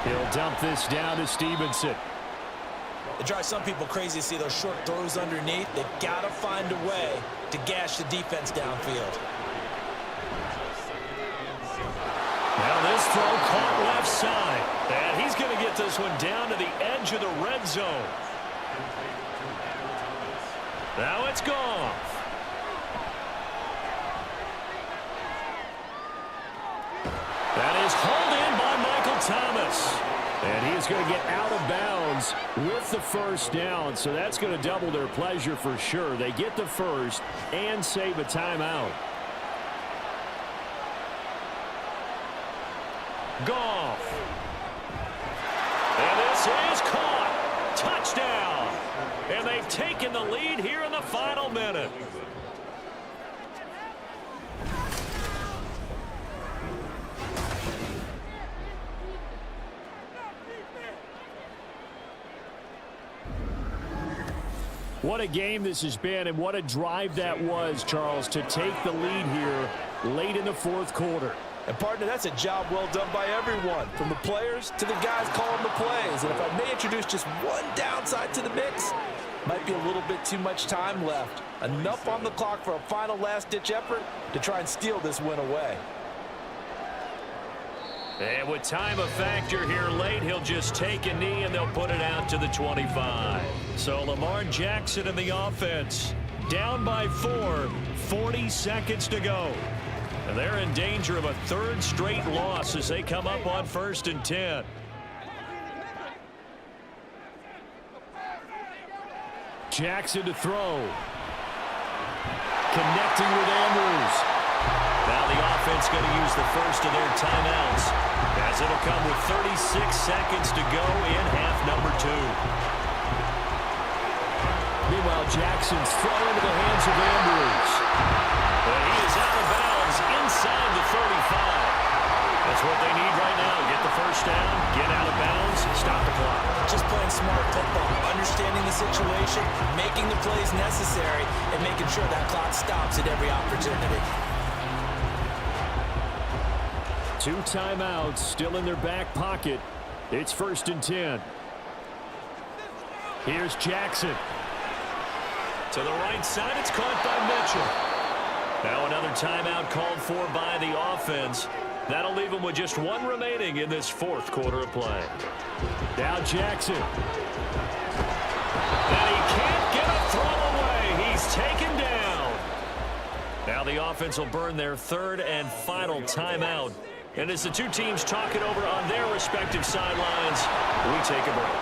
He'll dump this down to Stevenson. It drives some people crazy to see those short throws underneath. They've got to find a way to gash the defense downfield. Now this throw caught left side. And he's going to get this one down to the edge of the red zone. Now it's Goff. That is hauled in by Michael Thomas. And he is going to get out of bounds with the first down. So that's going to double their pleasure for sure. They get the first and save a timeout. Goff. And this is caught. Touchdown. And they've taken the lead here in the final minute. What a game this has been, and what a drive that was, Charles, to take the lead here late in the 4th quarter. And, partner, that's a job well done by everyone, from the players to the guys calling the plays. And if I may introduce just one downside to the mix, might be a little bit too much time left. Enough on the clock for a final last-ditch effort to try and steal this win away. And with time a factor here late, he'll just take a knee and they'll put it out to the 25. So Lamar Jackson in the offense, down by 4, 40 seconds to go. And they're in danger of a third straight loss as they come up on 1st and 10. Jackson to throw. Connecting with Andrews. Now the offense going to use the first of their timeouts, as it'll come with 36 seconds to go in half number 2. Meanwhile, Jackson's throw into the hands of Andrews. And he is out of bounds inside the 35. That's what they need right now. Get the first down, get out of bounds, stop the clock. Just playing smart football, understanding the situation, making the plays necessary, and making sure that clock stops at every opportunity. 2 timeouts still in their back pocket. It's 1st and 10. Here's Jackson. To the right side, it's caught by Mitchell. Now another timeout called for by the offense. That'll leave them with just 1 remaining in this 4th quarter of play. Now Jackson. And he can't get a throw away. He's taken down. Now the offense will burn their 3rd and final timeout. And as the two teams talk it over on their respective sidelines, we take a break.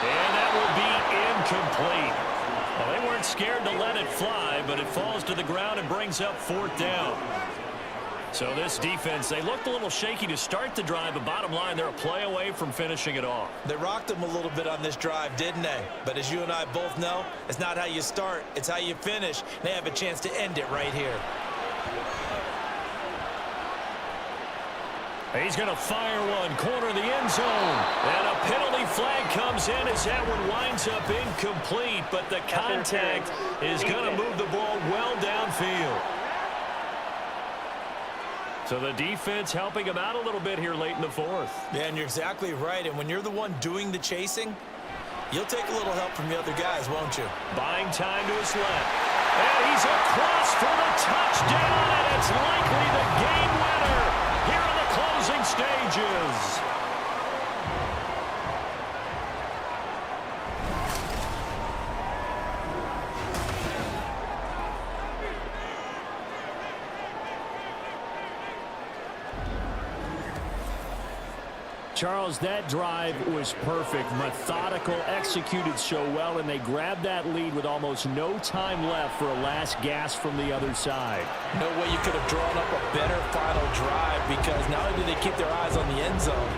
And that will be incomplete. Well, they weren't scared to let it fly, but it falls to the ground and brings up 4th down. So this defense, they looked a little shaky to start the drive, but bottom line, they're a play away from finishing it off. They rocked them a little bit on this drive, didn't they? But as you and I both know, it's not how you start, it's how you finish. They have a chance to end it right here. He's going to fire one, corner of the end zone. And a penalty flag comes in as that one winds up incomplete, but the contact is going to move the ball well downfield. So the defense helping him out a little bit here late in the 4th. Yeah, and you're exactly right. And when you're the one doing the chasing, you'll take a little help from the other guys, won't you? Buying time to his left. And he's across for the touchdown, and it's likely the game winner here in the closing stages. Charles, that drive was perfect, methodical, executed so well, and they grabbed that lead with almost no time left for a last gasp from the other side. No way you could have drawn up a better final drive, because not only did they keep their eyes on the end zone,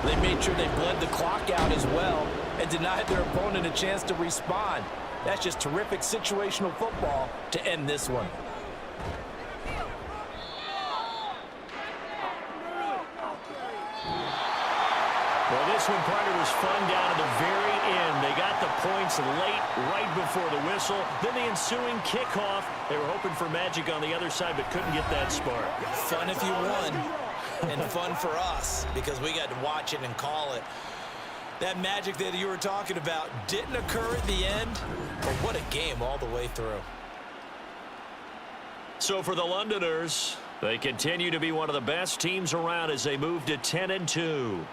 they made sure they bled the clock out as well and denied their opponent a chance to respond. That's just terrific situational football to end this one. Well, this one, partner, was fun down to the very end. They got the points late, right before the whistle. Then the ensuing kickoff. They were hoping for magic on the other side, but couldn't get that spark. Fun if you won, and fun for us, because we got to watch it and call it. That magic that you were talking about didn't occur at the end, but what a game all the way through. So for the Londoners, they continue to be one of the best teams around as they move to 10-2.